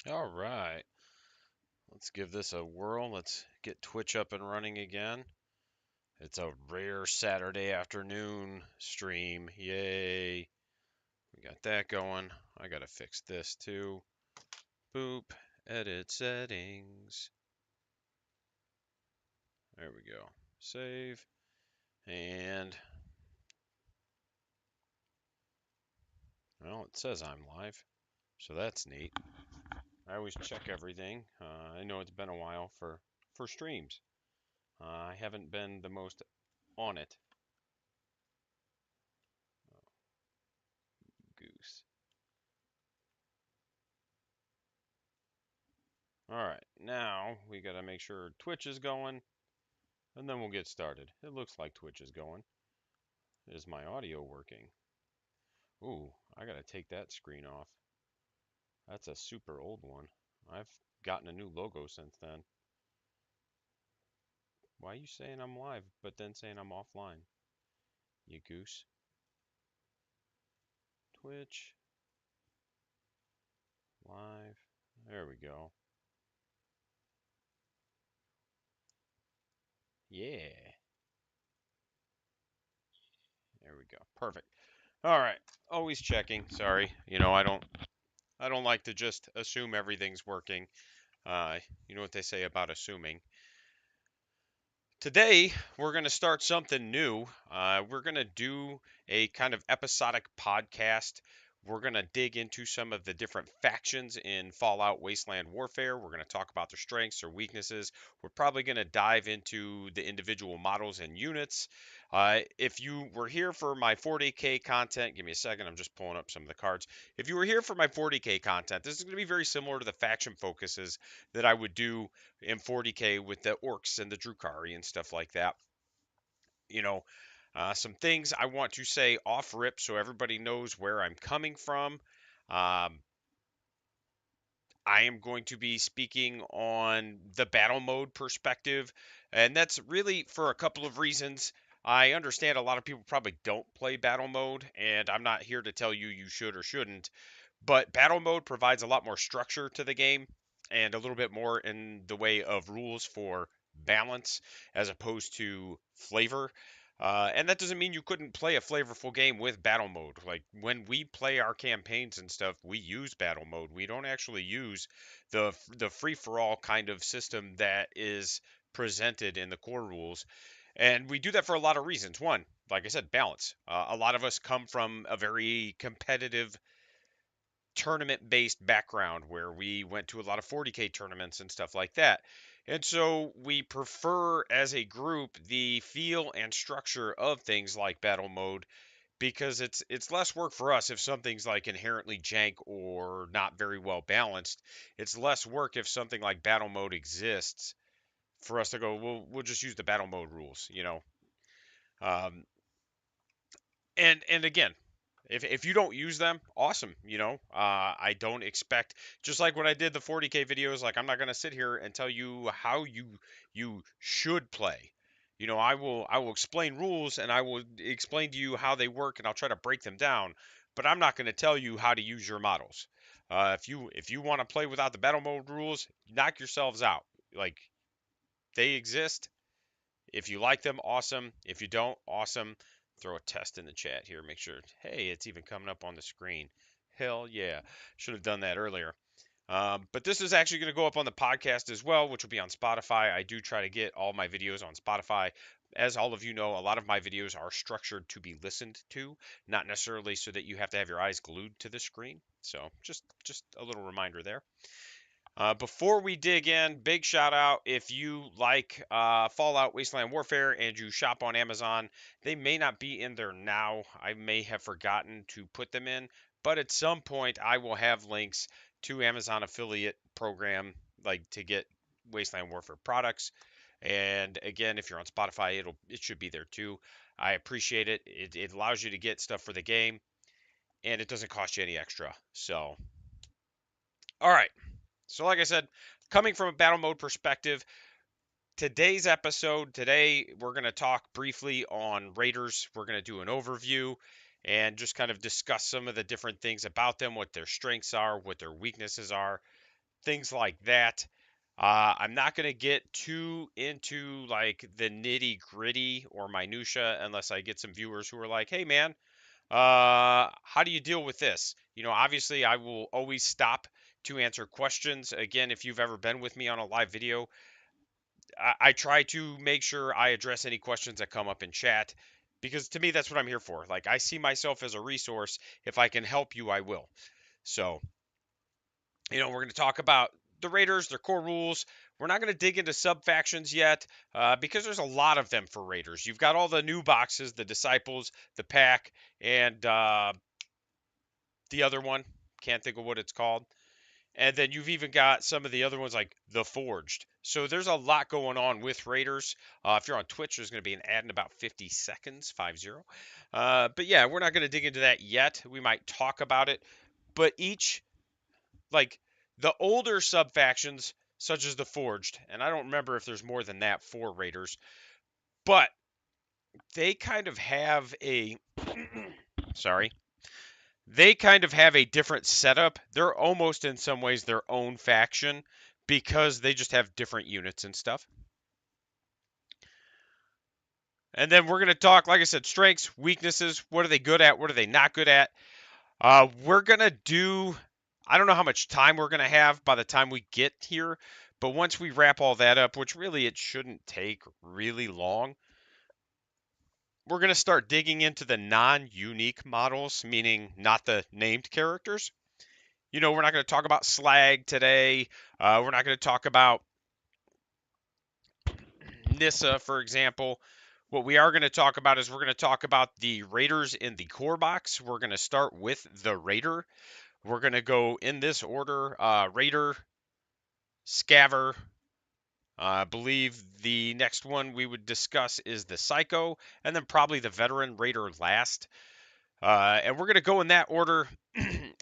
All right, let's give this a whirl. Let's get Twitch up and running again. It's a rare Saturday afternoon stream. Yay. We got that going. I got to fix this too. Boop. Edit settings. There we go. Save. And, well, it says I'm live. So that's neat. I always check everything. I know it's been a while for streams. I haven't been the most on it. Goose. All right, now we got to make sure Twitch is going, and then we'll get started. It looks like Twitch is going. Is my audio working? Ooh, I got to take that screen off. That's a super old one. I've gotten a new logo since then. Why are you saying I'm live, but then saying I'm offline? You goose. Twitch. Live. There we go. Yeah. There we go. Perfect. All right. Always checking. Sorry. I don't like to just assume everything's working. You know what they say about assuming. Today, we're going to start something new. We're going to do a kind of episodic podcast. We're going to dig into some of the different factions in Fallout Wasteland Warfare. We're going to talk about their strengths, their weaknesses. We're probably going to dive into the individual models and units. If you were here for my 40K content, give me a second. I'm just pulling up some of the cards. If you were here for my 40K content, this is going to be very similar to the faction focuses that I would do in 40K with the orcs and the Drukhari and stuff like that. You know, some things I want to say off rip so everybody knows where I'm coming from. I am going to be speaking on the battle mode perspective, and that's really for a couple of reasons. I understand a lot of people probably don't play battle mode, and I'm not here to tell you you should or shouldn't, but battle mode provides a lot more structure to the game and a little bit more in the way of rules for balance as opposed to flavor. And that doesn't mean you couldn't play a flavorful game with battle mode. Like when we play our campaigns and stuff, we use battle mode. We don't actually use the free for all kind of system that is presented in the core rules. And we do that for a lot of reasons. One, like I said, balance. A lot of us come from a very competitive tournament based background where we went to a lot of 40K tournaments and stuff like that. And so we prefer as a group the feel and structure of things like battle mode because it's less work for us if something's like inherently jank or not very well balanced. It's less work if something like battle mode exists for us to go, well, we'll just use the battle mode rules. Um, and again, if you don't use them, awesome. I don't expect, just like when I did the 40K videos, like I'm not gonna sit here and tell you how you should play. I will explain rules and I will explain to you how they work and I'll try to break them down, but I'm not gonna tell you how to use your models. If you want to play without the battle mode rules, knock yourselves out. Like they exist. If you like them, awesome. If you don't, awesome. Throw a test in the chat here. Make sure, hey, it's even coming up on the screen. Hell yeah. Should have done that earlier. But this is actually going to go up on the podcast as well, which will be on Spotify. I do try to get all my videos on Spotify. As all of you know, a lot of my videos are structured to be listened to, not necessarily so that you have to have your eyes glued to the screen. So just a little reminder there. Before we dig in, big shout out if you like Fallout Wasteland Warfare and you shop on Amazon. They may not be in there now. I may have forgotten to put them in, but at some point I will have links to Amazon affiliate program like to get Wasteland Warfare products. And again, if you're on Spotify, it should be there too. I appreciate it. It allows you to get stuff for the game and it doesn't cost you any extra. So, all right. So, like I said, coming from a battle mode perspective, today we're going to talk briefly on Raiders. We're going to do an overview and just kind of discuss some of the different things about them, what their strengths are, what their weaknesses are, things like that. I'm not going to get too into like the nitty gritty or minutia unless I get some viewers who are like, "Hey, man, how do you deal with this?" Obviously, I will always stop to answer questions. Again, if you've ever been with me on a live video, I try to make sure I address any questions that come up in chat because to me, that's what I'm here for. Like, I see myself as a resource. If I can help you, I will. So, we're going to talk about the Raiders, their core rules. We're not going to dig into sub factions yet because there's a lot of them for Raiders. You've got all the new boxes, the Disciples, the Pack, and the other one. Can't think of what it's called. And then you've even got some of the other ones like the Forged. So there's a lot going on with Raiders. If you're on Twitch, there's going to be an ad in about 50 seconds, 50. But yeah, we're not going to dig into that yet. We might talk about it. But each, like the older sub factions, such as the Forged, and I don't remember if there's more than that for Raiders, but they kind of have a, sorry, they kind of have a different setup. They're almost in some ways their own faction because they just have different units and stuff. And then we're going to talk, like I said, strengths, weaknesses. What are they good at? What are they not good at? We're going to do, I don't know how much time we're going to have by the time we get here, but once we wrap all that up, which really it shouldn't take really long, we're going to start digging into the non-unique models, meaning not the named characters. We're not going to talk about Slag today. We're not going to talk about Nissa, for example. What we are going to talk about is we're going to talk about the Raiders in the core box. We're going to start with the Raider. We're going to go in this order: Raider, Scaver. I believe the next one we would discuss is the Psycho, and then probably the Veteran Raider last. And we're going to go in that order,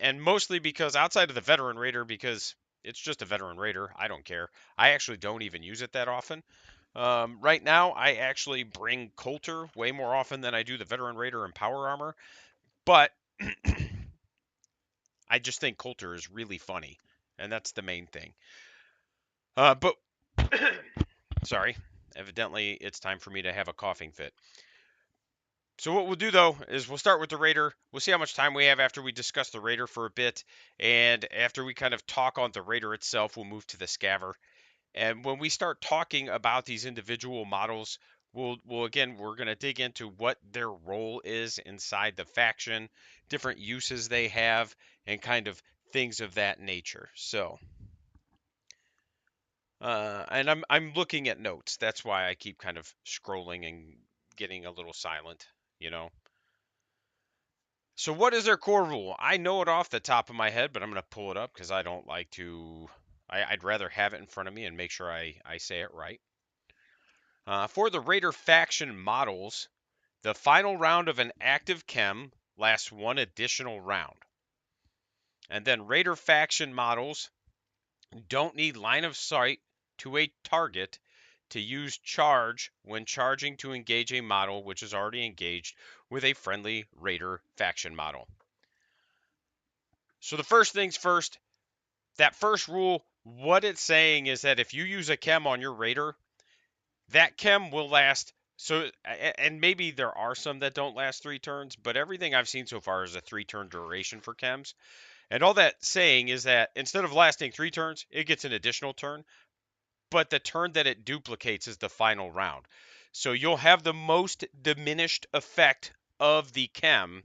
and mostly because outside of the Veteran Raider, because it's just a Veteran Raider, I don't care. I actually don't even use it that often. Right now, I actually bring Coulter way more often than I do the Veteran Raider and Power Armor, but I just think Coulter is really funny, and that's the main thing. But sorry, evidently it's time for me to have a coughing fit. So what we'll do though is we'll start with the Raider. We'll see how much time we have after we discuss the Raider for a bit, and after we kind of talk on the Raider itself, we'll move to the Scaver. And when we start talking about these individual models, we'll again we're going to dig into what their role is inside the faction, different uses they have, and kind of things of that nature. So, and I'm looking at notes. That's why I keep kind of scrolling and getting a little silent, you know. So what is their core rule? I know it off the top of my head, but I'm going to pull it up because I don't like to. I'd rather have it in front of me and make sure I say it right. For the Raider faction models, the final round of an active chem lasts one additional round. And then Raider faction models don't need line of sight to a target to use charge when charging to engage a model which is already engaged with a friendly Raider faction model. So the first things first, that first rule, what it's saying is that if you use a chem on your Raider, that chem will last. So, and maybe there are some that don't last 3 turns, but everything I've seen so far is a 3-turn duration for chems. And all that saying is that instead of lasting 3 turns, it gets an additional turn, but the turn that it duplicates is the final round. So you'll have the most diminished effect of the chem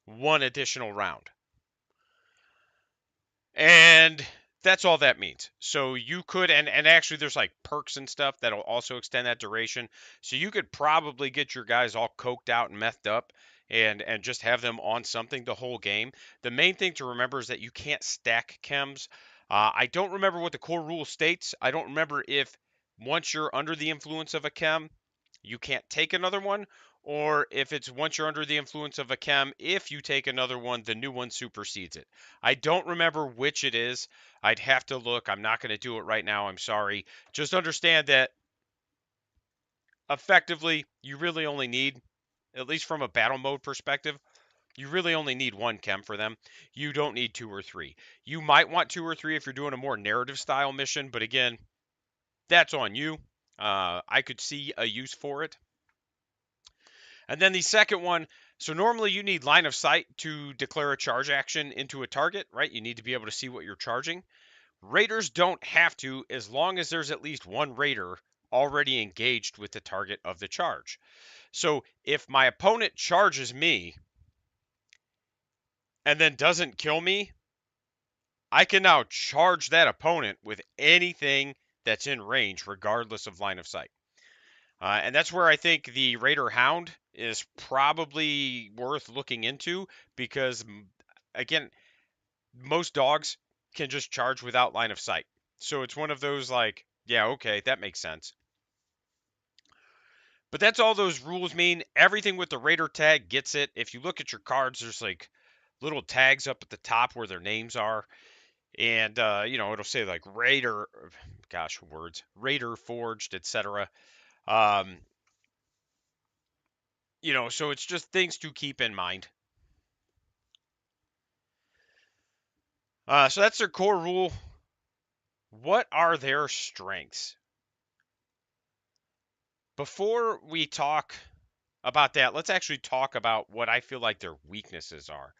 one additional round. And that's all that means. So you could, and actually there's like perks and stuff that'll also extend that duration. So you could probably get your guys all coked out and methed up and just have them on something the whole game. The main thing to remember is that you can't stack chems. I don't remember what the core rule states. I don't remember if once you're under the influence of a chem, you can't take another one, or if it's once you're under the influence of a chem, if you take another one, the new one supersedes it. I don't remember which it is. I'd have to look. I'm not going to do it right now. I'm sorry. Just understand that effectively, you really only need, at least from a battle mode perspective, You really only need one chem for them. You don't need two or three. You might want two or three if you're doing a more narrative style mission, but again, that's on you. I could see a use for it. And then the second one, so normally you need line of sight to declare a charge action into a target, right? You need to be able to see what you're charging. Raiders don't have to as long as there's at least one raider already engaged with the target of the charge. So if my opponent charges me and then doesn't kill me, I can now charge that opponent with anything that's in range, regardless of line of sight. And that's where I think the Raider Hound is probably worth looking into because, again, most dogs can just charge without line of sight. So it's one of those like, yeah, okay, that makes sense. But that's all those rules mean. Everything with the Raider tag gets it. If you look at your cards, there's like little tags up at the top where their names are. And, it'll say like Raider, gosh, words, Raider Forged, etc. Um, so it's just things to keep in mind. So that's their core rule. What are their strengths? Before we talk about that, let's actually talk about what I feel like their weaknesses are.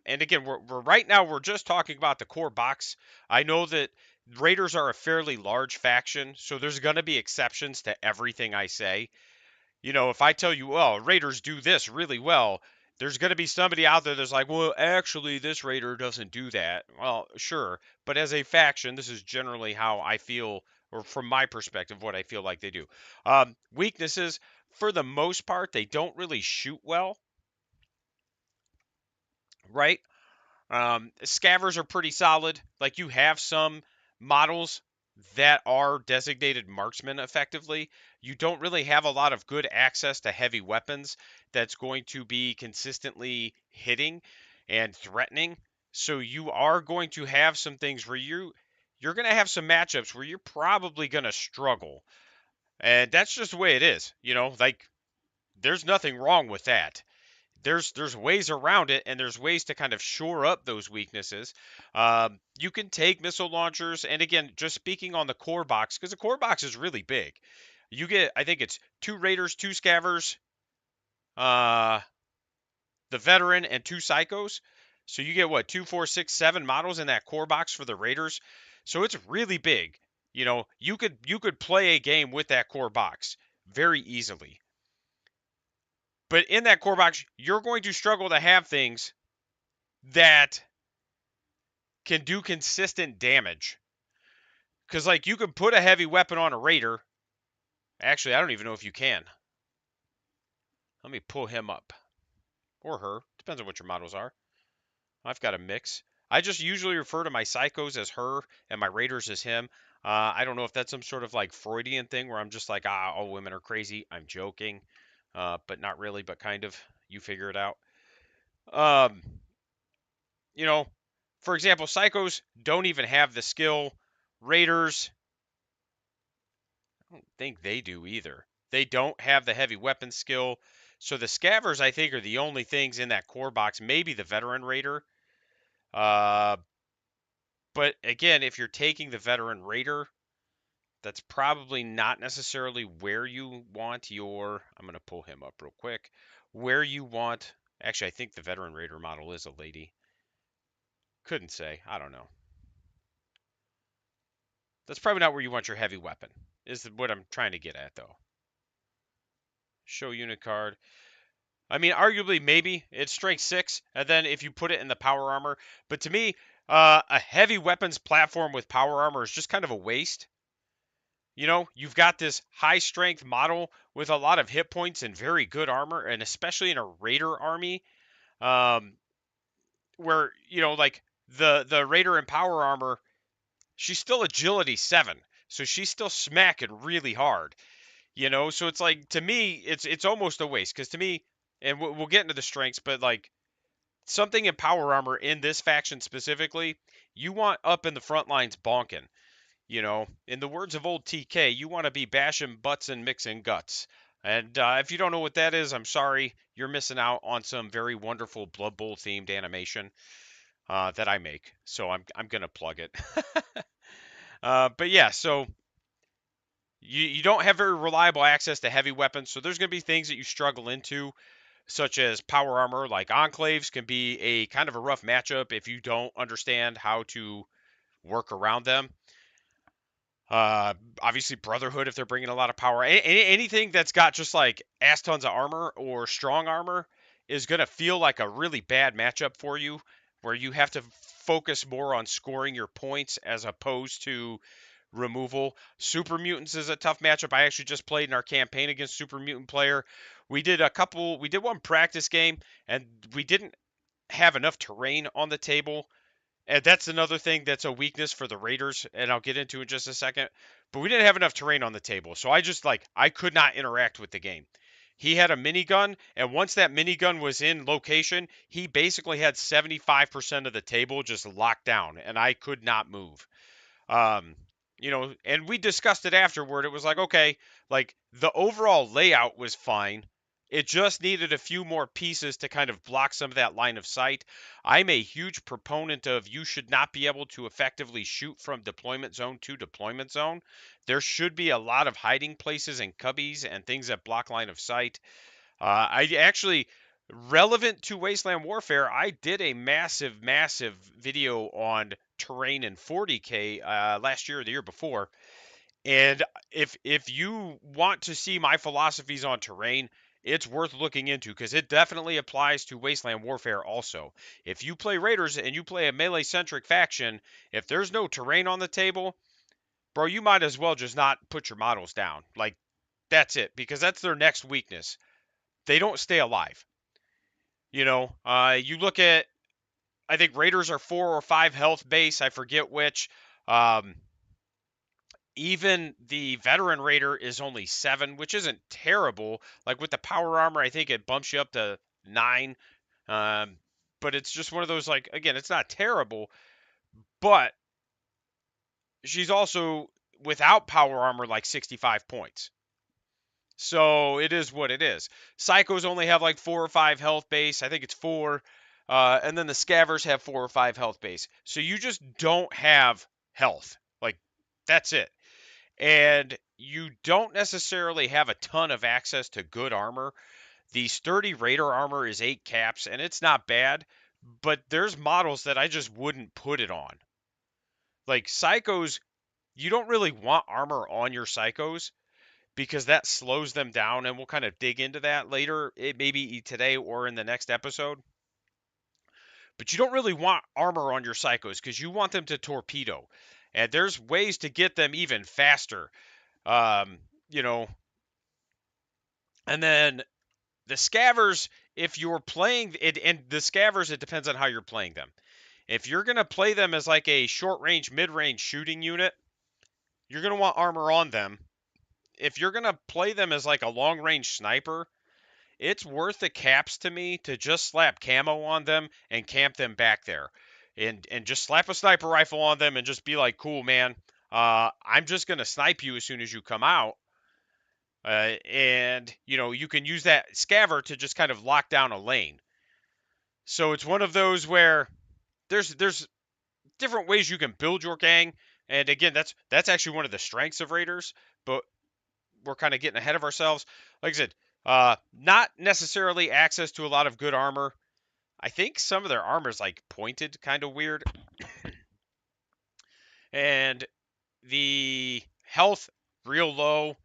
And again, we're right now we're just talking about the core box. I know that Raiders are a fairly large faction, so there's going to be exceptions to everything I say. If I tell you, well, Raiders do this really well, there's going to be somebody out there that's like, well, actually, this Raider doesn't do that. Well, sure. But as a faction, this is generally how I feel, or from my perspective, what I feel like they do. Weaknesses, for the most part, they don't really shoot well, right? Scavers are pretty solid. Like you have some models that are designated marksmen effectively. You don't really have a lot of good access to heavy weapons that's going to be consistently hitting and threatening. So you are going to have some things where you're going to have some matchups where you're probably going to struggle. And that's just the way it is. Like there's nothing wrong with that. There's ways around it, and there's ways to kind of shore up those weaknesses. You can take missile launchers, and again, just speaking on the core box, because the core box is really big. You get, I think it's two raiders, two scavers, uh, the veteran, and two psychos. So you get what, two, four, six, seven models in that core box for the raiders. So it's really big. You could play a game with that core box very easily. But in that core box, you're going to struggle to have things that can do consistent damage. Because, like, you can put a heavy weapon on a raider. Actually, I don't even know if you can. Let me pull him up. Or her. Depends on what your models are. I've got a mix. I just usually refer to my psychos as her and my raiders as him. I don't know if that's some sort of like Freudian thing where I'm just like, all women are crazy. I'm joking. But not really, but kind of. You figure it out. Um, you know, for example, psychos don't even have the skill. Raiders, I don't think they do either. They don't have the heavy weapon skill. So the scavers, I think, are the only things in that core box. Maybe the veteran raider. Uh, but again, if you're taking the veteran raider, that's probably not necessarily where you want your. I'm going to pull him up real quick. Where you want. Actually, I think the veteran raider model is a lady. Couldn't say. I don't know. That's probably not where you want your heavy weapon, is what I'm trying to get at, though. Show unit card. I mean, arguably, maybe it's strength 6, and then if you put it in the power armor. But to me, a heavy weapons platform with power armor is just kind of a waste. You've got this high strength model with a lot of hit points and very good armor, and especially in a raider army, um, where like the raider in power armor, she's still agility 7, so she's still smacking really hard. So it's like, to me, it's almost a waste, because to me, and we'll get into the strengths, but like something in power armor in this faction specifically, you want up in the front lines bonking. In the words of old TK, you want to be bashing butts and mixing guts. And if you don't know what that is, I'm sorry. You're missing out on some very wonderful Blood Bowl themed animation that I make. So I'm gonna plug it. But yeah, so you don't have very reliable access to heavy weapons, so there's gonna be things that you struggle into, such as power armor. Like enclaves can be a kind of a rough matchup if you don't understand how to work around them. Uh, Obviously Brotherhood if they're bringing a lot of power. Anything that's got just like ass tons of armor or strong armor is gonna feel like a really bad matchup for you, where you have to focus more on scoring your points as opposed to removal. Super mutants is a tough matchup. I actually just played in our campaign against super mutant player. We did one practice game, and we didn't have enough terrain on the table, and that's another thing that's a weakness for the Raiders, and I'll get into in just a second. But we didn't have enough terrain on the table, so I could not interact with the game. He had a minigun, and once that minigun was in location, he basically had 75% of the table just locked down, and I could not move. Um, and we discussed it afterward. It was like, okay, like the overall layout was fine. It just needed a few more pieces to kind of block some of that line of sight. I'm a huge proponent of you should not be able to effectively shoot from deployment zone to deployment zone. There should be a lot of hiding places and cubbies and things that block line of sight. I actually, relevant to Wasteland Warfare, I did a massive, massive video on terrain in 40K last year or the year before. And if you want to see my philosophies on terrain, it's worth looking into because it definitely applies to Wasteland Warfare also. If you play Raiders and you play a melee centric faction, if there's no terrain on the table, bro, you might as well just not put your models down. Like, that's it, because that's their next weakness. They don't stay alive. You look at, I think Raiders are 4 or 5 health base. I forget which. Um, Even the veteran Raider is only 7, which isn't terrible. Like with the power armor, I think it bumps you up to 9. Um, but it's just one of those, like, again, it's not terrible, but she's also without power armor like 65 points. So it is what it is. Psychos only have like 4 or 5 health base. I think it's 4. And then the Scavers have 4 or 5 health base. So you just don't have health. Like, that's it. And you don't necessarily have a ton of access to good armor. The sturdy Raider armor is 8 caps, and it's not bad. But there's models that I just wouldn't put it on. Like Psychos, you don't really want armor on your Psychos because that slows them down, and we'll kind of dig into that later, maybe today or in the next episode. But you don't really want armor on your psychos because you want them to torpedo, and there's ways to get them even faster. Um, you know, and then the scavers, if you're playing it, and the scavers, it depends on how you're playing them. If you're gonna play them as like a short range, mid range shooting unit, you're gonna want armor on them. If you're gonna play them as like a long range sniper, it's worth the caps to me to just slap camo on them and camp them back there, and just slap a sniper rifle on them and just be like, cool, man. I'm just gonna snipe you as soon as you come out, and you can use that scaver to just kind of lock down a lane. So it's one of those where there's different ways you can build your gang, and again, that's actually one of the strengths of Raiders, but we're kind of getting ahead of ourselves. Like I said, not necessarily access to a lot of good armor. I think some of their armor is like pointed, kind of weird, and the health real low.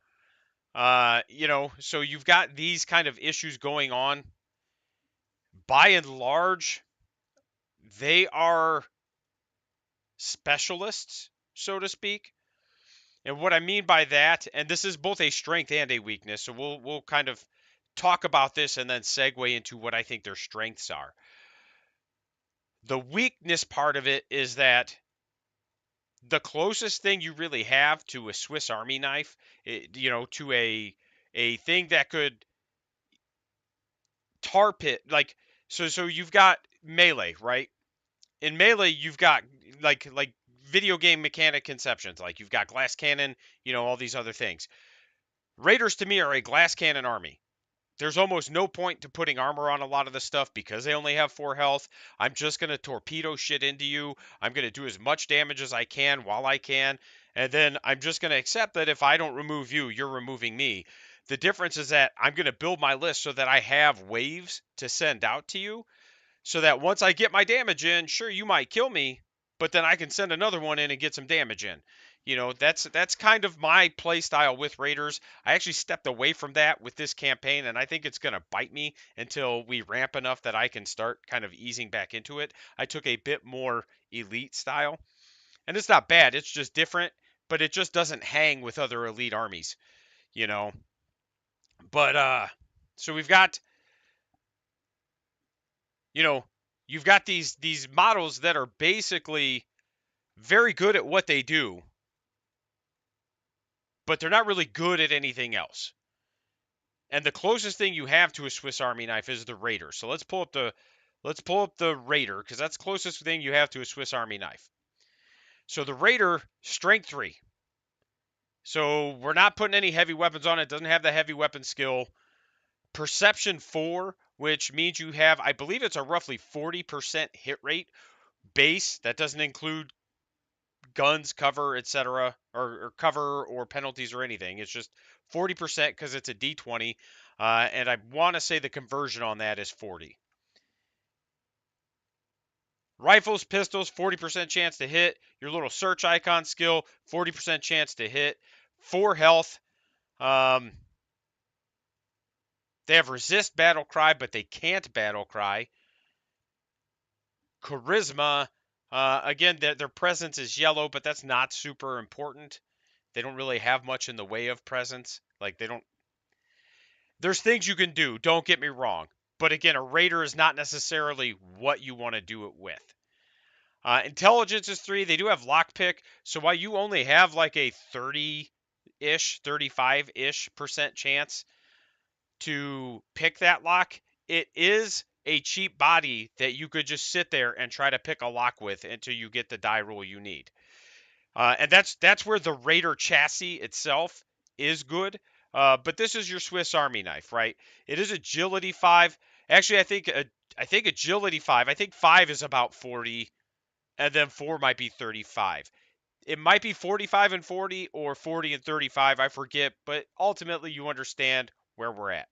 So you've got these kind of issues going on. By and large, they are specialists, so to speak. And what I mean by that, and this is both a strength and a weakness, so we'll kind of talk about this and then segue into what I think their strengths are. The weakness part of it is that the closest thing you really have to a Swiss Army knife, to a thing that could tar pit, like, so you've got melee, right? In melee you've got like video game mechanic conceptions, like you've got glass cannon, all these other things. Raiders to me are a glass cannon army. There's almost no point to putting armor on a lot of the stuff because they only have 4 health. I'm just going to torpedo shit into you. I'm going to do as much damage as I can while I can. And then I'm just going to accept that if I don't remove you, you're removing me. The difference is that I'm going to build my list so that I have waves to send out to you so that once I get my damage in, sure you might kill me, but then I can send another one in and get some damage in. That's kind of my play style with Raiders. I actually stepped away from that with this campaign, and I think it's going to bite me until we ramp enough that I can start kind of easing back into it. I took a bit more elite style, and it's not bad. It's just different, but it just doesn't hang with other elite armies, you know. But so we've got you know, you've got these models that are basically very good at what they do, but they're not really good at anything else. And the closest thing you have to a Swiss Army knife is the Raider. So let's pull up the Raider because that's the closest thing you have to a Swiss Army knife. So the Raider, strength 3. So we're not putting any heavy weapons on it. It doesn't have the heavy weapon skill. Perception 4, which means you have, I believe it's a roughly 40% hit rate base. That doesn't include guns, cover, etc., or cover or penalties or anything. It's just 40% because it's a D20, and I want to say the conversion on that is 40. Rifles, pistols, 40% chance to hit. Your little search icon skill, 40% chance to hit. 4 health. Um, they have resist battle cry, but they can't battle cry. Charisma, again, their presence is yellow, but that's not super important. They don't really have much in the way of presence. Like they don't. There's things you can do. Don't get me wrong, but again, a raider is not necessarily what you want to do it with. Intelligence is 3. They do have lockpick, so while you only have like a 30-ish, 35-ish% chance to pick that lock, it is a cheap body that you could just sit there and try to pick a lock with until you get the die roll you need. And that's where the Raider chassis itself is good. But this is your Swiss Army knife, right? It is agility 5. Actually, I think agility 5. I think 5 is about 40, and then 4 might be 35. It might be 45 and 40 or 40 and 35. I forget, but ultimately you understand where we're at.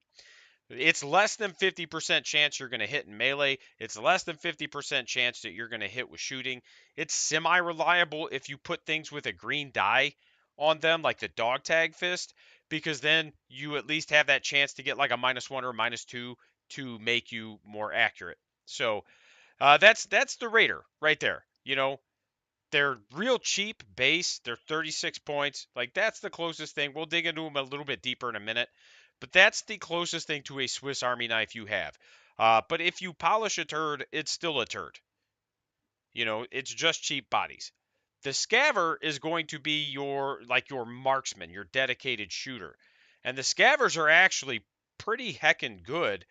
It's less than 50% chance you're going to hit in melee. It's less than 50% chance that you're going to hit with shooting. It's semi-reliable if you put things with a green die on them, like the dog tag fist, because then you at least have that chance to get like a -1 or -2 to make you more accurate. So that's the Raider right there. They're real cheap base. They're 36 points. Like, that's the closest thing. We'll dig into them a little bit deeper in a minute. But that's the closest thing to a Swiss Army knife you have. But if you polish a turd, it's still a turd. It's just cheap bodies. The Scaver is going to be your marksman, your dedicated shooter. And the Scavers are actually pretty heckin' good.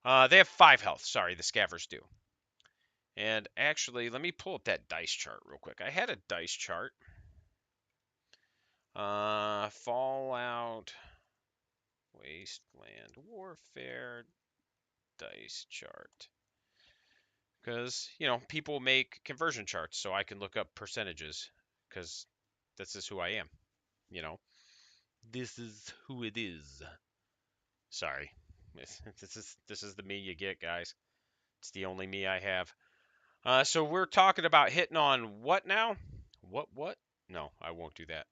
They have 5 health. Sorry, the Scavers do. And actually, let me pull up that dice chart real quick. I had a dice chart. Fallout, Wasteland, Warfare, dice chart. Because, people make conversion charts so I can look up percentages. Because this is who I am. You know, this is who it is. Sorry. This is the me you get, guys. It's the only me I have. So we're talking about hitting on what now? What? No, I won't do that.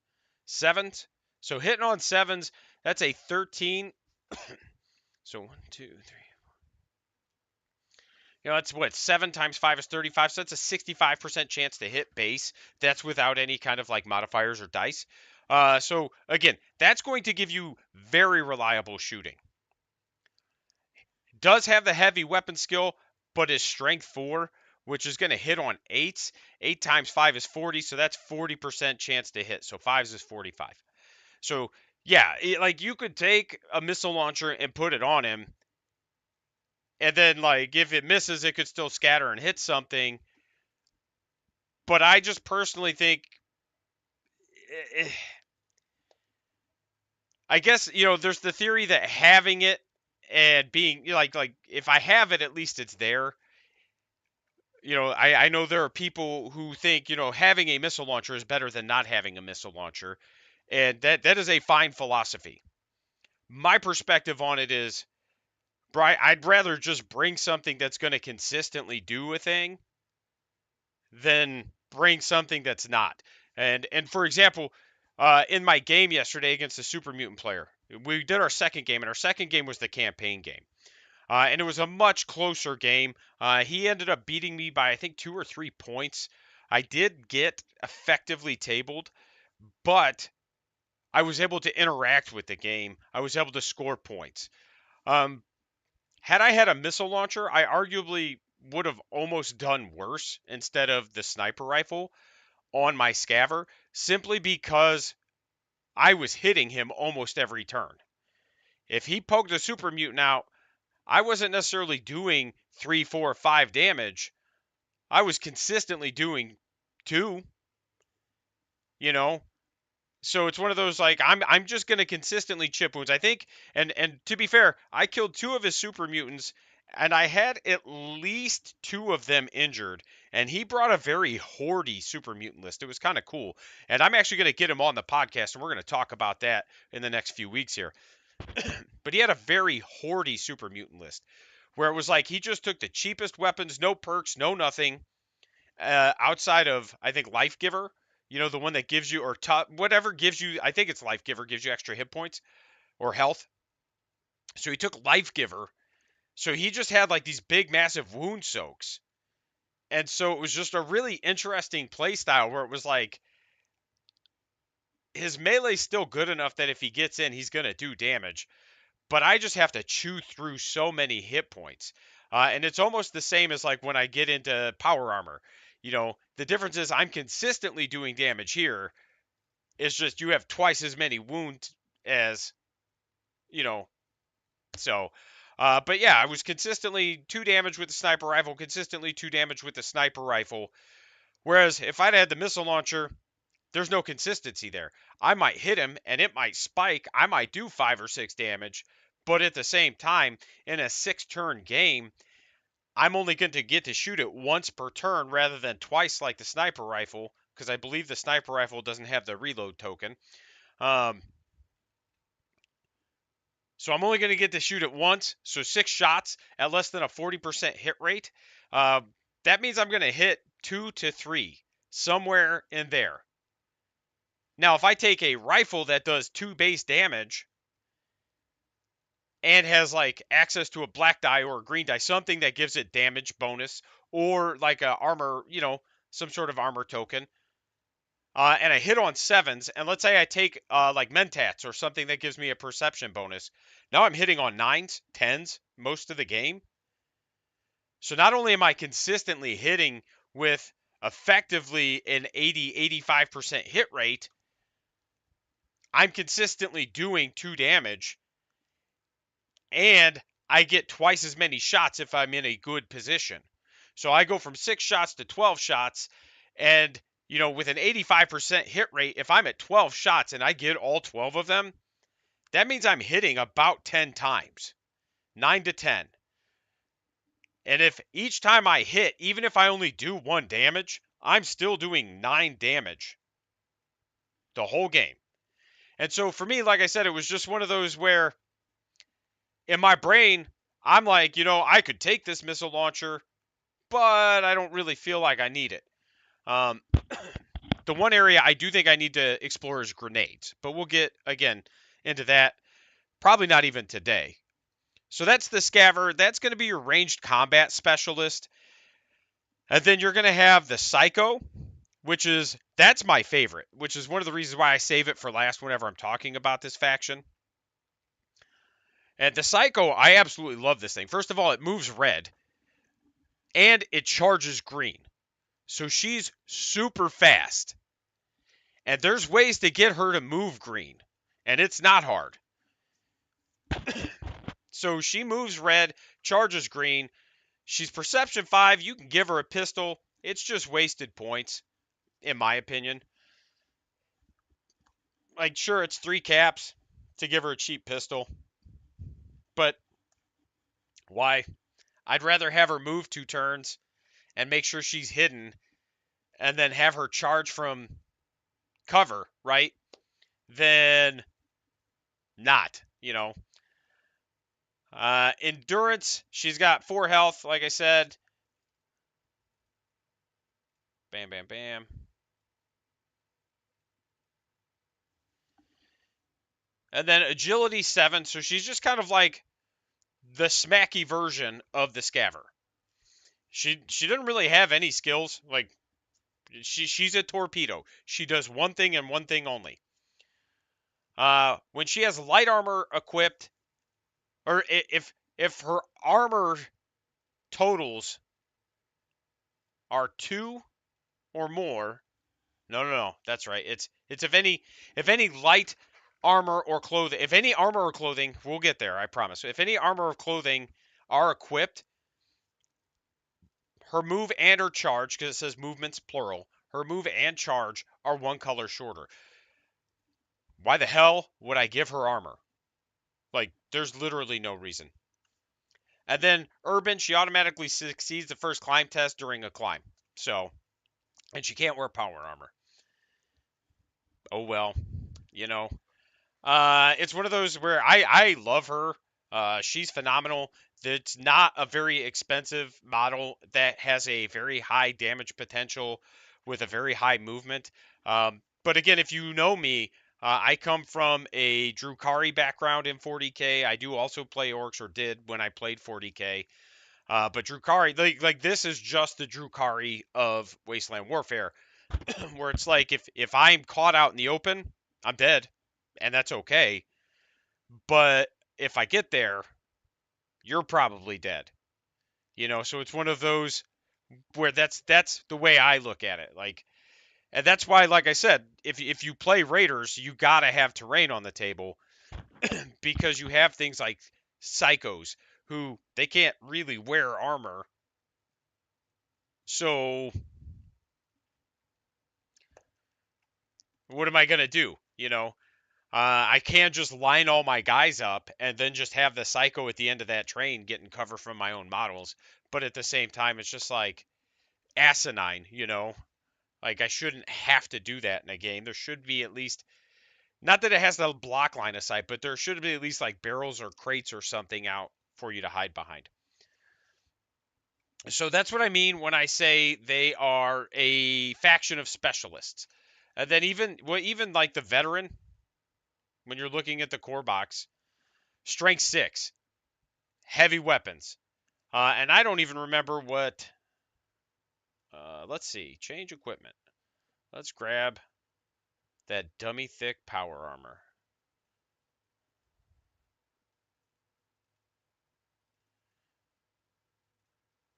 Sevens. So hitting on sevens, that's a 13. So 1, 2, 3. That's what 7 times 5 is 35. So that's a 65% chance to hit base. That's without any kind of like modifiers or dice. So again, that's going to give you very reliable shooting. Does have the heavy weapon skill, but is strength 4, which is going to hit on 8s. 8 times 5 is 40, so that's 40% chance to hit. So 5s is 45. So yeah, like you could take a missile launcher and put it on him, and then like if it misses, it could still scatter and hit something. But I just personally think, eh, I guess, there's the theory that having it and being like if I have it, at least it's there. I know there are people who think, having a missile launcher is better than not having a missile launcher. And that is a fine philosophy. My perspective on it is, Brian, I'd rather just bring something that's going to consistently do a thing than bring something that's not. And for example, in my game yesterday against the Super Mutant player, we did our second game, and our second game was the campaign game. And it was a much closer game. He ended up beating me by, I think, 2 or 3 points. I did get effectively tabled, but I was able to interact with the game. I was able to score points. Um, had I had a missile launcher, I arguably would have almost done worse instead of the sniper rifle on my scaver, simply because I was hitting him almost every turn. If he poked a super mutant out, I wasn't necessarily doing 3, 4, 5 damage. I was consistently doing 2, you know. So it's one of those, like, I'm just gonna consistently chip wounds. I think, and to be fair, I killed 2 of his super mutants, and I had at least 2 of them injured. And he brought a very hordy super mutant list. It was kind of cool. And I'm actually gonna get him on the podcast, and we're gonna talk about that in the next few weeks here. But he had a very hordy super mutant list where it was like he just took the cheapest weapons, no perks, no nothing, outside of, I think, Life Giver. The one that gives you, or whatever gives you, I think it's Life Giver, gives you extra hit points or health. So he took Life Giver. So he just had like these big, massive wound soaks. And so it was just a really interesting play style where it was like his melee's still good enough that if he gets in, he's going to do damage. But I just have to chew through so many hit points. And it's almost the same as like when I get into power armor. The difference is I'm consistently doing damage here. It's just you have twice as many wounds as, you know, so. But yeah, I was consistently 2 damage with the sniper rifle, consistently 2 damage with the sniper rifle. Whereas if I'd had the missile launcher, there's no consistency there. I might hit him and it might spike. I might do 5 or 6 damage. But at the same time, in a 6-turn game, I'm only going to get to shoot it once per turn rather than twice like the sniper rifle, because I believe the sniper rifle doesn't have the reload token. Um, so I'm only going to get to shoot it once. So 6 shots at less than a 40% hit rate. Uh, that means I'm going to hit 2 to 3, somewhere in there. Now, if I take a rifle that does 2 base damage and has like access to a black die or a green die, something that gives it damage bonus, or like a armor, some sort of armor token, and I hit on 7s, and let's say I take like Mentats or something that gives me a perception bonus. Now I'm hitting on 9s, 10s most of the game. So not only am I consistently hitting with effectively an 80-85% hit rate, I'm consistently doing 2 damage, and I get twice as many shots if I'm in a good position. So I go from 6 shots to 12 shots, and with an 85% hit rate, if I'm at 12 shots and I get all 12 of them, that means I'm hitting about 10 times, 9 to 10. And if each time I hit, even if I only do 1 damage, I'm still doing 9 damage the whole game. And so for me, like I said, it was just one of those where in my brain, I'm like, I could take this missile launcher, but I don't really feel like I need it. The one area I do think I need to explore is grenades, but we'll get, again, into that probably not even today. So that's the Scaver. That's going to be your ranged combat specialist. And then you're going to have the Psycho, that's my favorite, which is one of the reasons why I save it for last whenever I'm talking about this faction. And the Psycho, I absolutely love this thing. First of all, it moves red, and it charges green. So she's super fast. And there's ways to get her to move green, and it's not hard. So she moves red, charges green. She's perception 5. You can give her a pistol. It's just wasted points, in my opinion. Like, sure, it's 3 caps. to give her a cheap pistol. But why? I'd rather have her move 2 turns and make sure she's hidden and then have her charge from cover, right? Than not, you know. Endurance, she's got 4 health, like I said. Bam, bam, bam. And then agility 7, so she's just kind of like the smacky version of the Scaver. She doesn't really have any skills. Like she's a torpedo. She does one thing and one thing only. When she has light armor equipped, or if her armor totals are 2 or more, no, that's right. It's if any light armor or clothing, if any armor or clothing, we'll get there, I promise. If any armor or clothing are equipped, her move and her charge, because it says movements plural, her move and charge are 1 color shorter. Why the hell would I give her armor? Like, there's literally no reason. And then Urban, she automatically succeeds the first climb test during a climb. So, and she can't wear power armor. Oh well, you know. It's one of those where I love her. She's phenomenal. It's not a very expensive model that has a very high damage potential with a very high movement. But again, if you know me, I come from a Drukari background in 40k. I do also play orcs, or did when I played 40k. But Drukari, like this is just the Drukari of Wasteland Warfare, where it's like if I'm caught out in the open, I'm dead, and that's okay. But if I get there, you're probably dead. You know, so it's one of those where that's the way I look at it. Like, and that's why, like I said, if you play Raiders, you gotta have terrain on the table because you have things like psychos who they can't really wear armor. So what am I gonna do? You know, I can't just line all my guys up and then just have the psycho at the end of that train getting cover from my own models. But at the same time, it's just like asinine, you know? Like, I shouldn't have to do that in a game. There should be at least, not that it has the block line of sight, but there should be at least like barrels or crates or something out for you to hide behind. So that's what I mean when I say they are a faction of specialists. And then even like the veteran, when you're looking at the core box, strength 6, heavy weapons. And I don't even remember what. Let's see. Change equipment. Let's grab that dummy thick power armor.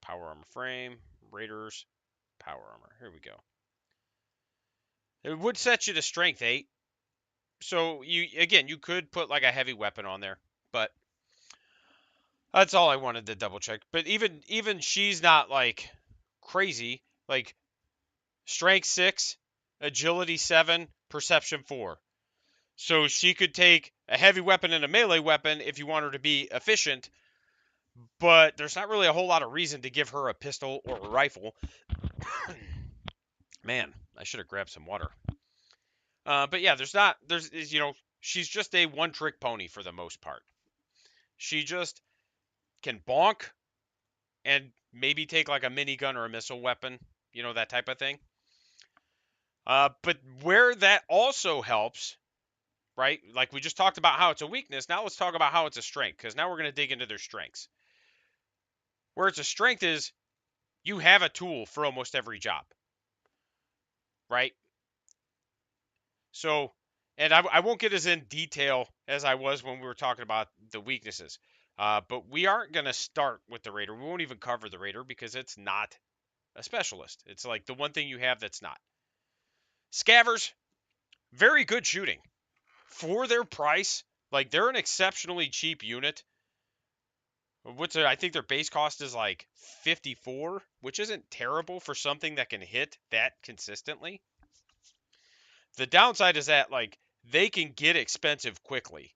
Power armor frame. Raiders. Power armor. Here we go. It would set you to strength 8. So you could put like a heavy weapon on there, but that's all I wanted to double check. But even she's not like crazy. Like strength 6, agility 7, perception 4. So she could take a heavy weapon and a melee weapon if you want her to be efficient, but there's not really a whole lot of reason to give her a pistol or a rifle. Man, I should have grabbed some water. But yeah, she's just a one-trick pony for the most part. She just can bonk and maybe take like a minigun or a missile weapon, that type of thing. But where that also helps, right? Like we just talked about how it's a weakness. Now let's talk about how it's a strength, because now we're going to dig into their strengths. Where it's a strength is you have a tool for almost every job, right? So, and I won't get as in detail as I was when we were talking about the weaknesses. But we aren't going to start with the Raider. We won't even cover the Raider because it's not a specialist. It's like the one thing you have that's not. Scavers, very good shooting. For their price, like they're an exceptionally cheap unit. I think their base cost is like 54, which isn't terrible for something that can hit that consistently. The downside is that like they can get expensive quickly.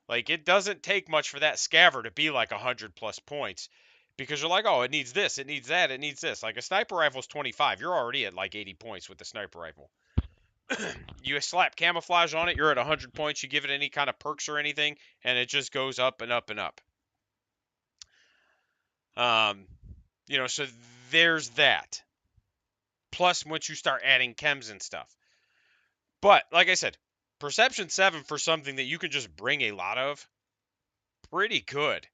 Like, it doesn't take much for that scaver to be like 100 plus points because you're like, oh, it needs this, it needs that, it needs this. Like, a sniper rifle's 25. You're already at like 80 points with the sniper rifle. You slap camouflage on it, you're at 100 points. You give it any kind of perks or anything, and it just goes up and up and up. Um, so there's that. Plus, once you start adding chems and stuff. But, like I said, Perception 7 for something that you can just bring a lot of, pretty good.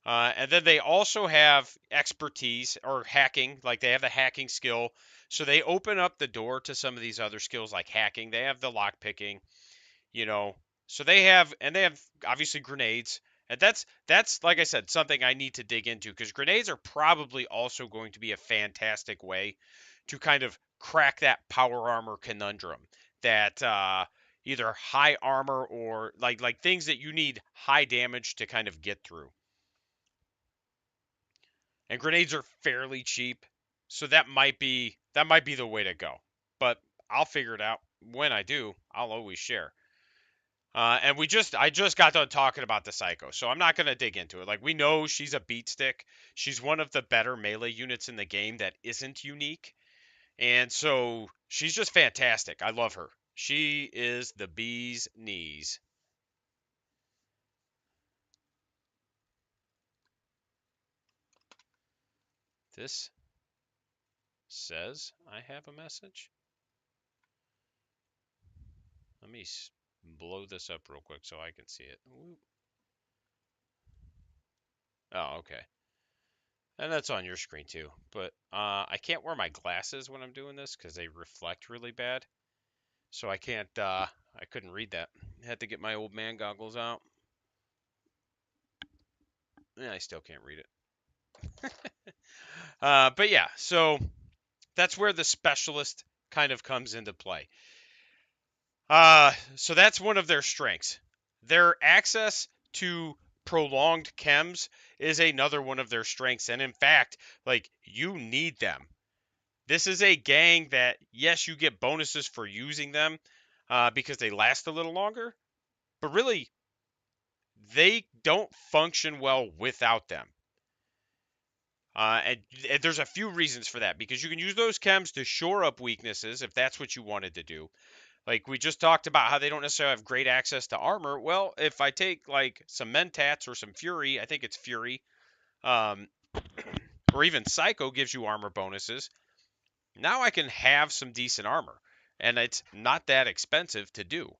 And then they also have expertise or hacking, like they have the hacking skill. So they open up the door to some of these other skills like hacking. They have the lock picking, you know. So they have obviously grenades. And that's like I said, something I need to dig into because grenades are probably also going to be a fantastic way to kind of crack that power armor conundrum. That either high armor or like things that you need high damage to kind of get through. And grenades are fairly cheap, so that might be the way to go. But I'll figure it out when I do. I'll always share. And I just got done talking about the Psycho, so I'm not gonna dig into it. Like we know she's a beat stick. She's one of the better melee units in the game that isn't unique, and so she's just fantastic. I love her. She is the bee's knees. This says I have a message. Let me blow this up real quick so I can see it. Oh, okay. And that's on your screen too. But I can't wear my glasses when I'm doing this because they reflect really bad. So I can't, I couldn't read that. I had to get my old man goggles out. Yeah, I still can't read it. But yeah, so that's where the specialist kind of comes into play. So that's one of their strengths. Their access to prolonged chems is another one of their strengths. And in fact, like you need them. This is a gang that, yes, you get bonuses for using them because they last a little longer, but really, they don't function well without them. And there's a few reasons for that because you can use those chems to shore up weaknesses if that's what you wanted to do. Like we just talked about how they don't necessarily have great access to armor. Well, if I take like some Mentats or some Fury, I think it's Fury, um, or even Psycho gives you armor bonuses. Now I can have some decent armor, and it's not that expensive to do.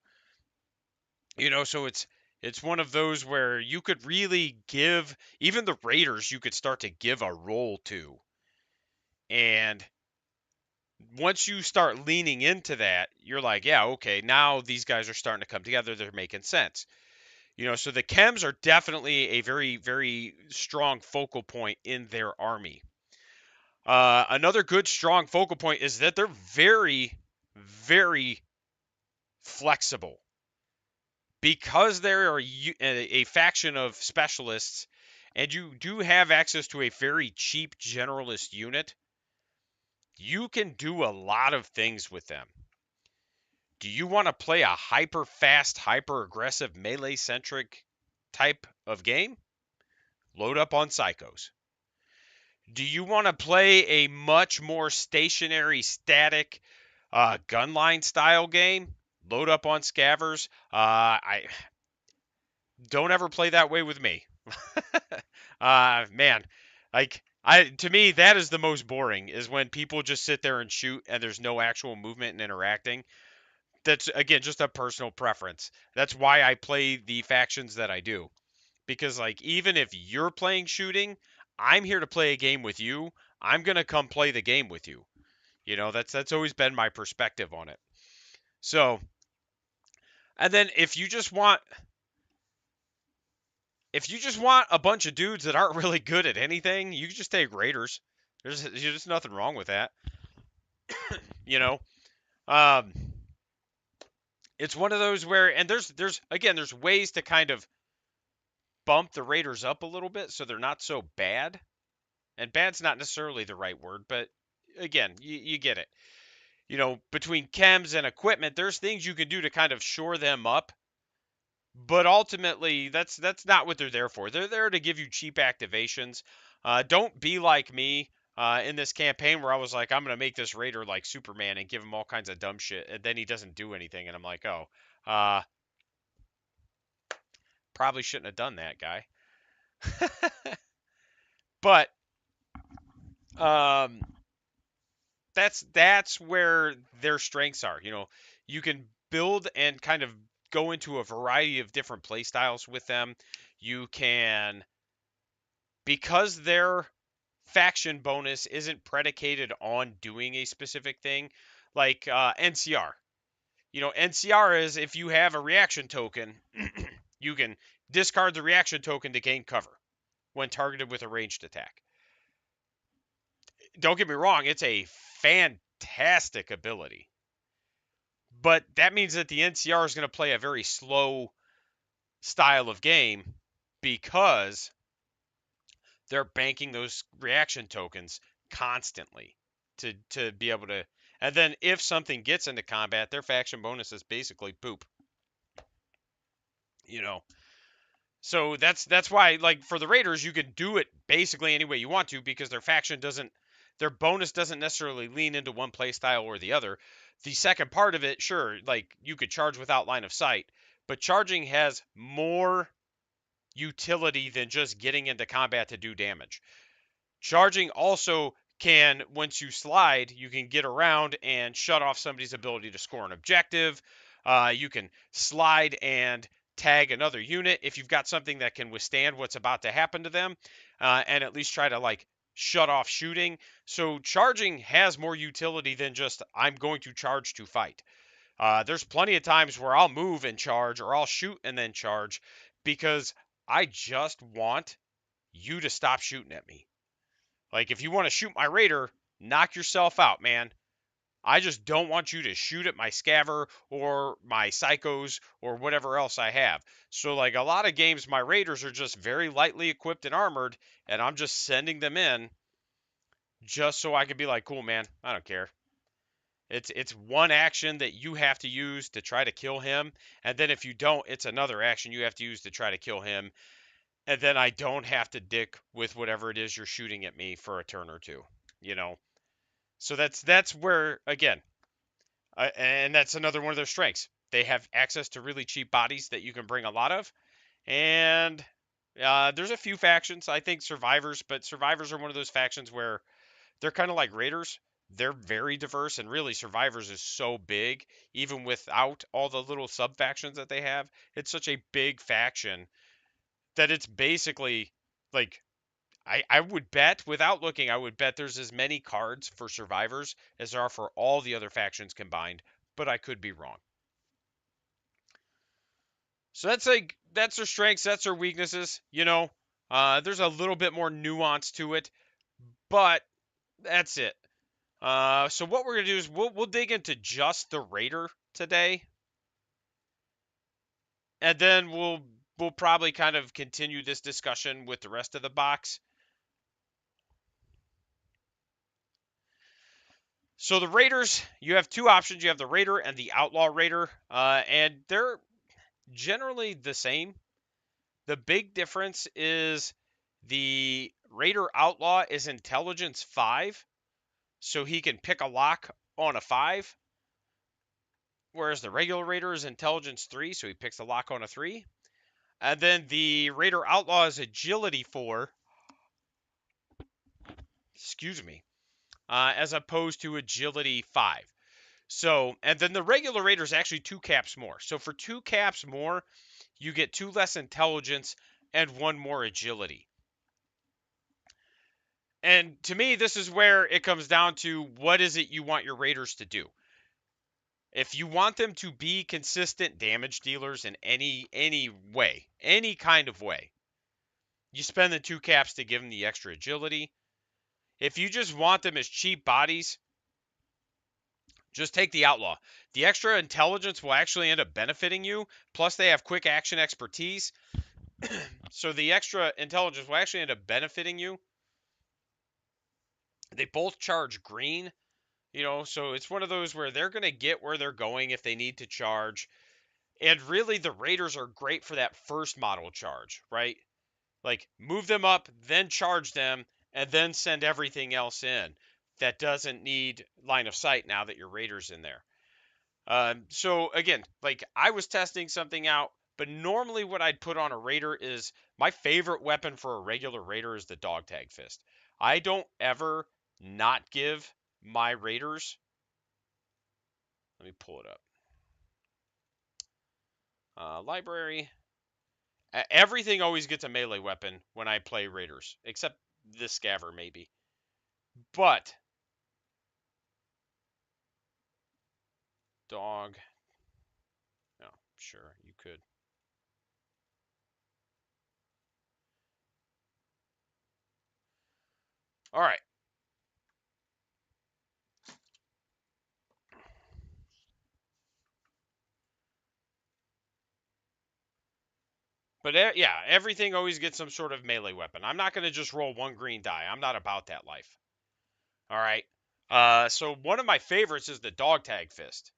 So it's one of those where you could really give even the Raiders you could start to give a role to. And once you start leaning into that, you're like, yeah, okay, now these guys are starting to come together. They're making sense. So the chems are definitely a very, very strong focal point in their army. Another good, strong focal point is that they're very, very flexible. Because they're a faction of specialists and you do have access to a very cheap generalist unit, you can do a lot of things with them. Do you want to play a hyper fast, hyper aggressive, melee centric type of game? Load up on Psychos. Do you want to play a much more stationary, static, gunline style game? Load up on Scavers. I don't ever play that way with me. Man, like to me that is the most boring is when people just sit there and shoot and there's no actual movement and interacting. That's again just a personal preference. That's why I play the factions that I do. Because like even if you're playing shooting, I'm here to play a game with you. I'm going to come play the game with you. That's always been my perspective on it. So, and then if you just want a bunch of dudes that aren't really good at anything, you can just take Raiders. There's just nothing wrong with that. You know, um, it's one of those where, and there's ways to kind of bump the Raiders up a little bit so they're not so bad. And bad's not necessarily the right word, but again, you get it. Between chems and equipment, there's things you can do to kind of shore them up But ultimately, that's not what they're there for. They're there to give you cheap activations. Don't be like me in this campaign where I was like, I'm gonna make this raider like Superman and give him all kinds of dumb shit, and then he doesn't do anything, and I'm like, oh, uh, probably shouldn't have done that, guy. But um, that's where their strengths are. You can build and kind of go into a variety of different play styles with them. You can, because their faction bonus isn't predicated on doing a specific thing, like NCR. NCR is if you have a reaction token, you can discard the reaction token to gain cover when targeted with a ranged attack. Don't get me wrong, it's a fantastic ability. But that means that the NCR is going to play a very slow style of game because they're banking those reaction tokens constantly to be able to. And then if something gets into combat, their faction bonus is basically poop. You know, so that's why, like, for the Raiders, you can do it basically any way you want to because their bonus doesn't necessarily lean into one play style or the other. The second part of it, sure, like you could charge without line of sight, but charging has more utility than just getting into combat to do damage. Charging also can, once you slide, you can get around and shut off somebody's ability to score an objective. You can slide and tag another unit if you've got something that can withstand what's about to happen to them, and at least try to like shut off shooting. So charging has more utility than just I'm going to charge to fight. There's plenty of times where I'll move and charge, or I'll shoot and then charge, because I just want you to stop shooting at me. Like, if you want to shoot my raider, knock yourself out, man. I just don't want you to shoot at my scaver or my psychos or whatever else I have. So, like, a lot of games, my raiders are just very lightly equipped and armored, and I'm just sending them in just so I can be like, cool, man, I don't care. It's one action that you have to use to try to kill him, and then if you don't, it's another action you have to use to try to kill him, and then I don't have to dick with whatever it is you're shooting at me for a turn or two. You know, so that's where, again, and that's another one of their strengths. They have access to really cheap bodies that you can bring a lot of, and there's a few factions. I think survivors, but survivors are one of those factions where they're kind of like raiders. They're very diverse, and really, survivors is so big, even without all the little sub factions that they have. It's such a big faction that it's basically like I would bet, without looking, I would bet there's as many cards for survivors as there are for all the other factions combined, but I could be wrong. So that's their strengths, that's their weaknesses. There's a little bit more nuance to it, but that's it. So what we're gonna do is we'll dig into just the Raider today, and then we'll probably kind of continue this discussion with the rest of the box. So the Raiders, you have two options. You have the Raider and the Outlaw Raider, and they're generally the same. The big difference is the Raider Outlaw is Intelligence 5, so he can pick a lock on a 5, whereas the regular Raider is Intelligence 3, so he picks a lock on a 3. And then the Raider Outlaw is Agility 4, excuse me, as opposed to Agility 5. So, and then the regular Raider is actually 2 caps more. So for 2 caps more, you get 2 less intelligence and 1 more agility. And to me, this is where it comes down to what is it you want your Raiders to do. If you want them to be consistent damage dealers in any way, any kind of way, you spend the 2 caps to give them the extra agility. If you just want them as cheap bodies, just take the Outlaw. The extra intelligence will actually end up benefiting you. Plus, they have quick action expertise. So the extra intelligence will actually end up benefiting you. They both charge green, so it's one of those where they're going to get where they're going if they need to charge. And really, the Raiders are great for that first model charge, right? Like, move them up, then charge them, and then send everything else in that doesn't need line of sight now that your Raiders in there. So again, like I was testing something out, but normally what I'd put on a Raider is my favorite weapon for a regular Raider is the dog tag fist. I don't ever not give my Raiders. Let me pull it up. Library. Everything always gets a melee weapon when I play Raiders, except this Scaver maybe. But dog. No, sure you could. All right. But yeah, everything always gets some sort of melee weapon. I'm not going to just roll one green die. I'm not about that life. All right. So one of my favorites is the dog tag fist.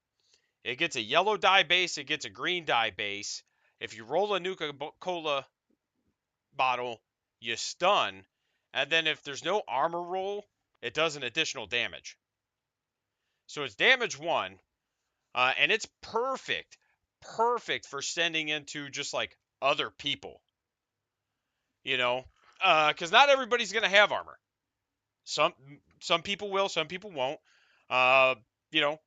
It gets a yellow die base. It gets a green die base. If you roll a Nuka Cola bottle, you stun. And then if there's no armor roll, it does an additional damage. So it's damage one. And it's perfect. Perfect for sending into just like other people. You know, because not everybody's gonna have armor. Some some people will, some people won't. Uh, you know,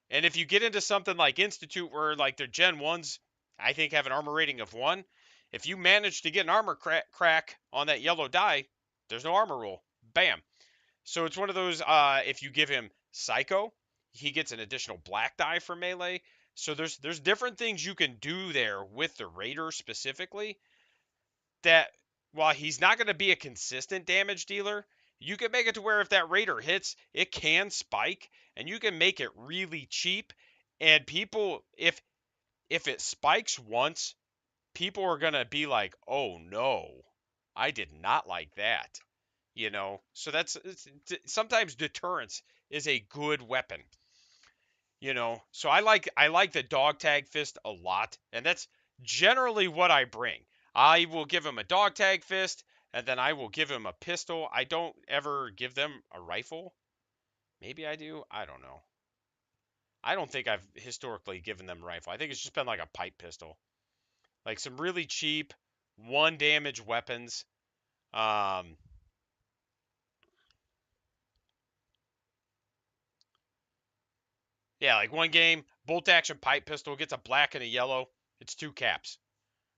and if you get into something like Institute, where like their Gen ones, I think have an armor rating of 1. If you manage to get an armor crack on that yellow die, there's no armor roll. Bam. So it's one of those. If you give him Psycho, he gets an additional black die for melee. So there's different things you can do there with the Raider specifically that while he's not going to be a consistent damage dealer, you can make it to where if that Raider hits, it can spike, and you can make it really cheap. And people, if it spikes once, people are going to be like, "Oh no, I did not like that." So sometimes deterrence is a good weapon. So I like the dog tag fist a lot, and that's generally what I bring. I will give him a dog tag fist, and then I will give him a pistol. I don't ever give them a rifle. Maybe I do. I don't know. I don't think I've historically given them a rifle. I think it's just been like a pipe pistol, like some really cheap one damage weapons. Um, yeah, like one game bolt action pipe pistol gets a black and a yellow. It's 2 caps,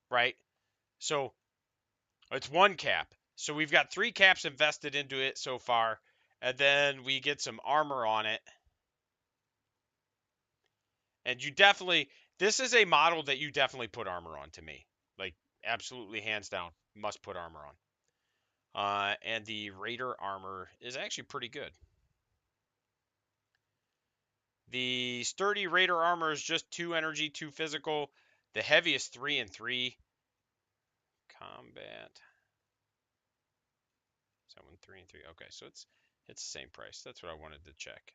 right? So it's 1 cap. So we've got 3 caps invested into it so far. And then we get some armor on it. And this is a model that you definitely put armor on to me. Like, absolutely hands down, must put armor on. And the Raider armor is actually pretty good. The sturdy Raider armor is just 2 energy, 2 physical. The heavy is 3 and 3. Combat. Is that one 3 and 3? Okay, so it's the same price. That's what I wanted to check.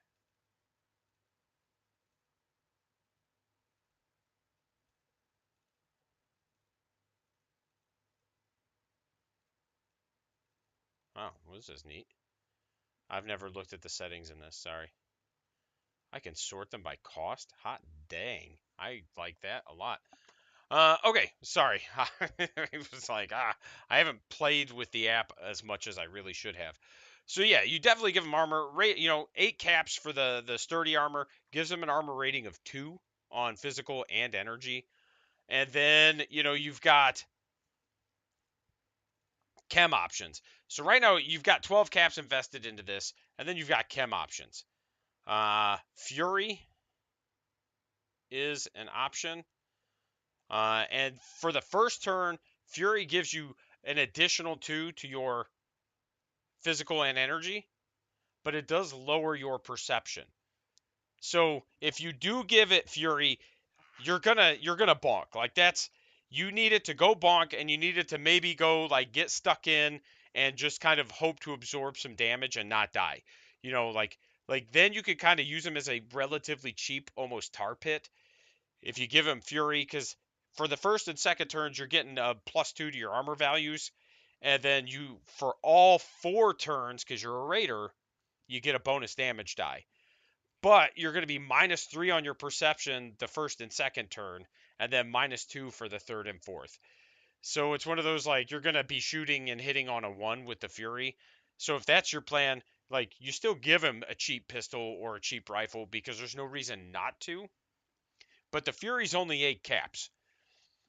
Oh, well, this is neat. I've never looked at the settings in this. Sorry. I can sort them by cost. Hot dang. I like that a lot. Okay. Sorry. It was like, I haven't played with the app as much as I really should have. So yeah, you definitely give them armor. 8 caps for the sturdy armor gives them an armor rating of 2 on physical and energy. And then, you've got chem options. So right now you've got 12 caps invested into this, and then you've got chem options. Fury is an option. And for the first turn, Fury gives you an additional 2 to your physical and energy, but it does lower your perception. So if you do give it Fury, you're gonna bonk. Like you need it to go bonk, and you need it to maybe go like get stuck in and just kind of hope to absorb some damage and not die. Like then you could kind of use them as a relatively cheap, almost tar pit. If you give him Fury, because for the first and second turns, you're getting a +2 to your armor values. And then you, for all 4 turns, because you're a Raider, you get a bonus damage die. But you're going to be -3 on your perception the first and second turn, and then -2 for the third and fourth. So it's one of those like you're going to be shooting and hitting on a 1 with the Fury. So if that's your plan, like you still give him a cheap pistol or a cheap rifle because there's no reason not to. But the Fury's only 8 caps.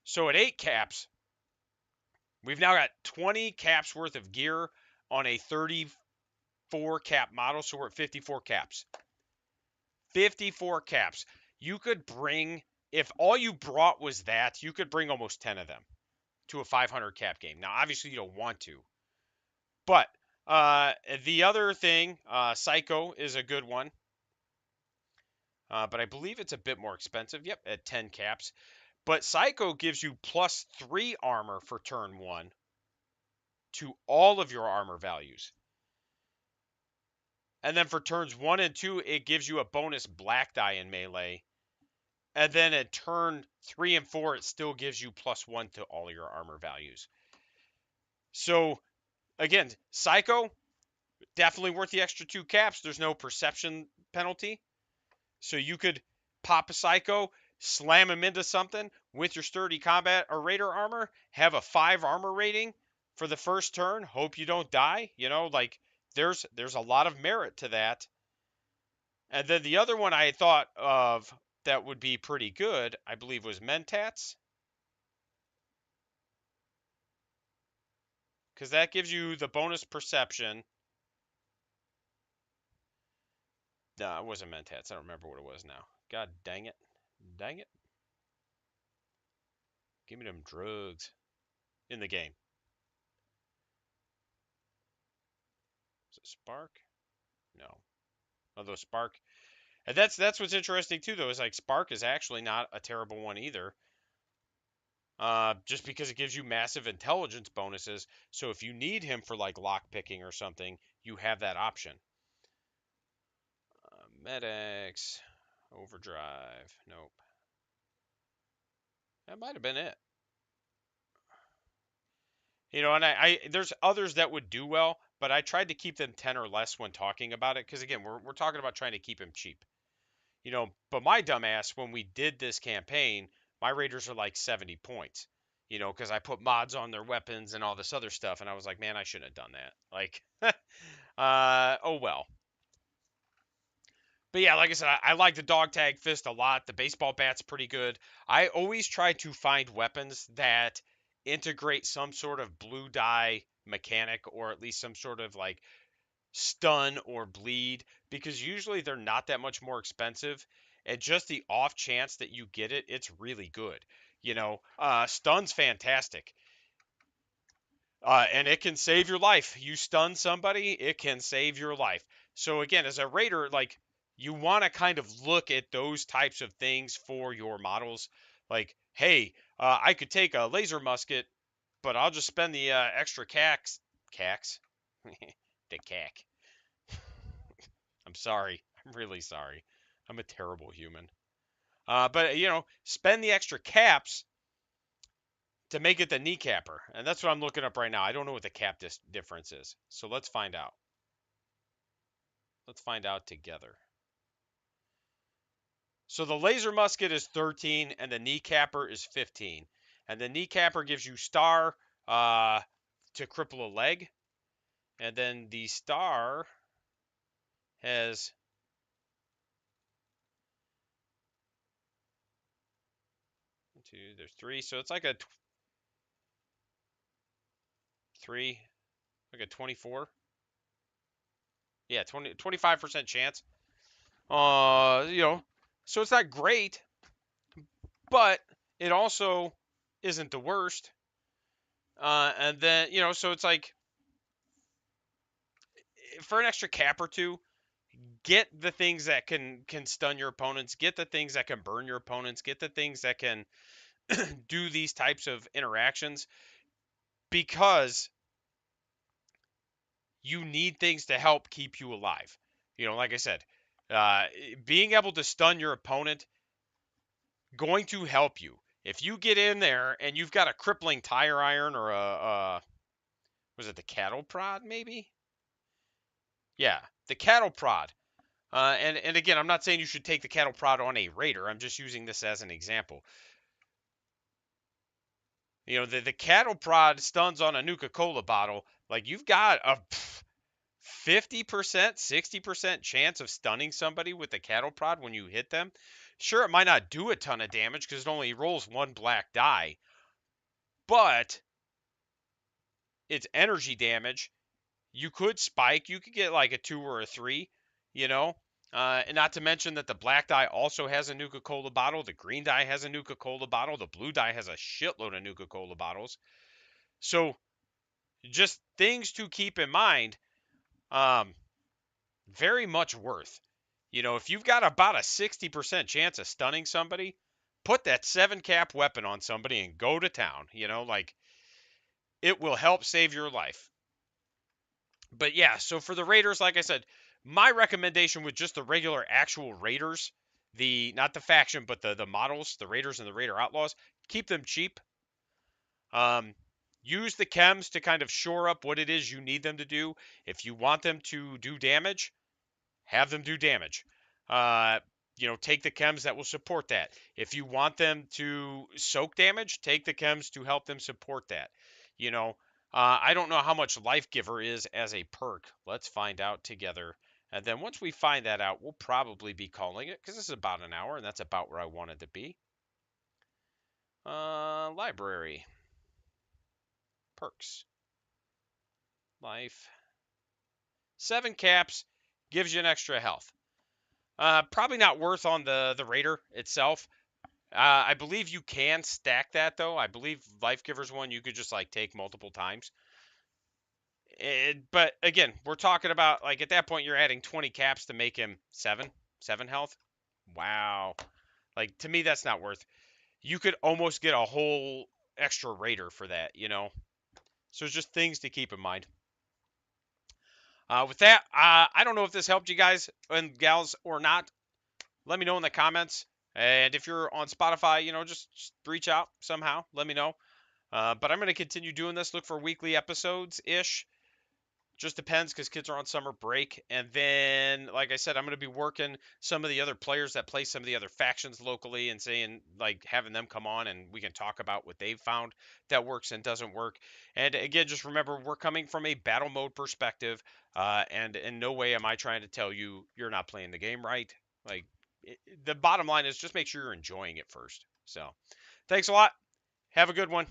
So at 8 caps, we've now got 20 caps worth of gear on a 34 cap model. So we're at 54 caps. 54 caps. You could bring, if all you brought was that, you could bring almost 10 of them to a 500 cap game. Now, obviously, you don't want to. But the other thing, Psycho is a good one. But I believe it's a bit more expensive. Yep, at 10 caps. But Psycho gives you +3 armor for turn 1 to all of your armor values. And then for turns 1 and 2, it gives you a bonus black die in melee. And then at turn 3 and 4, it still gives you +1 to all your armor values. So, again, Psycho, definitely worth the extra 2 caps. There's no perception penalty. So you could pop a Psycho, slam him into something with your sturdy combat or Raider armor, have a 5 armor rating for the first turn, hope you don't die. Like there's a lot of merit to that. And then the other one I thought of that would be pretty good, I believe, was Mentats. Because that gives you the bonus perception. No, it wasn't Mentats. I don't remember what it was now. God dang it. Dang it. Give me them drugs in the game. Is it Spark? No. Although Spark, and that's what's interesting too, though, is like Spark is actually not a terrible one either. Just because it gives you massive intelligence bonuses. So if you need him for like lock picking or something, you have that option. Medics, Overdrive. Nope. That might have been it. And I there's others that would do well, but I tried to keep them 10 or less when talking about it because again, we're talking about trying to keep him cheap. But my dumbass, when we did this campaign, my Raiders are like 70 points. Because I put mods on their weapons and all this other stuff, and I was like, man, I shouldn't have done that. Like, oh well. But yeah, like I said, I like the dog tag fist a lot. The baseball bat's pretty good. I always try to find weapons that integrate some sort of blue dye mechanic or at least some sort of like stun or bleed because usually they're not that much more expensive. And just the off chance that you get it, it's really good. Stun's fantastic. And it can save your life. You stun somebody, it can save your life. So again, as a raider, like you want to kind of look at those types of things for your models. Like, hey, I could take a laser musket, but I'll just spend the extra cax, the cac. I'm sorry. I'm really sorry. I'm a terrible human. But spend the extra caps to make it the kneecapper. And that's what I'm looking up right now. I don't know what the cap difference is. So let's find out. Let's find out together. So the laser musket is 13 and the kneecapper is 15. And the kneecapper gives you star to cripple a leg. And then the star has there's 3. So it's like a 3, like a 24. Yeah, 25% chance. So it's not great, but it also isn't the worst. And then, so it's like for an extra cap or two, get the things that can stun your opponents, get the things that can burn your opponents, get the things that can do these types of interactions because you need things to help keep you alive. Like I said, uh, being able to stun your opponent going to help you. If you get in there and you've got a crippling tire iron or was it the cattle prod maybe? Yeah, the cattle prod. And again, I'm not saying you should take the cattle prod on a raider. I'm just using this as an example. The cattle prod stuns on a Nuka-Cola bottle. Like you've got a 50%, 60% chance of stunning somebody with the cattle prod when you hit them. Sure, it might not do a ton of damage because it only rolls one black die, but it's energy damage. You could spike. You could get like a 2 or a 3, you know? And not to mention that the black die also has a Nuka Cola bottle. The green die has a Nuka Cola bottle. The blue die has a shitload of Nuka Cola bottles. So, just things to keep in mind. Um, Very much worth. If you've got about a 60% chance of stunning somebody, put that 7 cap weapon on somebody and go to town. Like it will help save your life. But yeah, so for the Raiders, like I said, my recommendation with just the regular actual Raiders, the not the faction, but the models, the Raiders and the Raider Outlaws, keep them cheap. Um, Use the chems to kind of shore up what it is you need them to do. If you want them to do damage, have them do damage. Uh, take the chems that will support that. If you want them to soak damage, take the chems to help them support that. You know, I don't know how much Life Giver is as a perk. Let's find out together. And then once we find that out, we'll probably be calling it because this is about an hour and that's about where I wanted to be. Library. Perks. Life. 7 caps gives you an extra health. Probably not worth on the Raider itself. I believe you can stack that though. I believe Life Giver's one you could just like take multiple times. But again, we're talking about like at that point you're adding 20 caps to make him seven health. Wow, like to me that's not worth. You could almost get a whole extra Raider for that. So it's just things to keep in mind. With that, I don't know if this helped you guys and gals or not. Let me know in the comments. And if you're on Spotify, just reach out somehow. Let me know. But I'm going to continue doing this. Look for weekly episodes ish. Just depends because kids are on summer break. And then, like I said, I'm going to be working some of the other players that play some of the other factions locally and saying, like, having them come on and we can talk about what they've found that works and doesn't work. And again, just remember, we're coming from a battle mode perspective. And in no way am I trying to tell you you're not playing the game right. Like, the bottom line is just make sure you're enjoying it first. So, thanks a lot. Have a good one.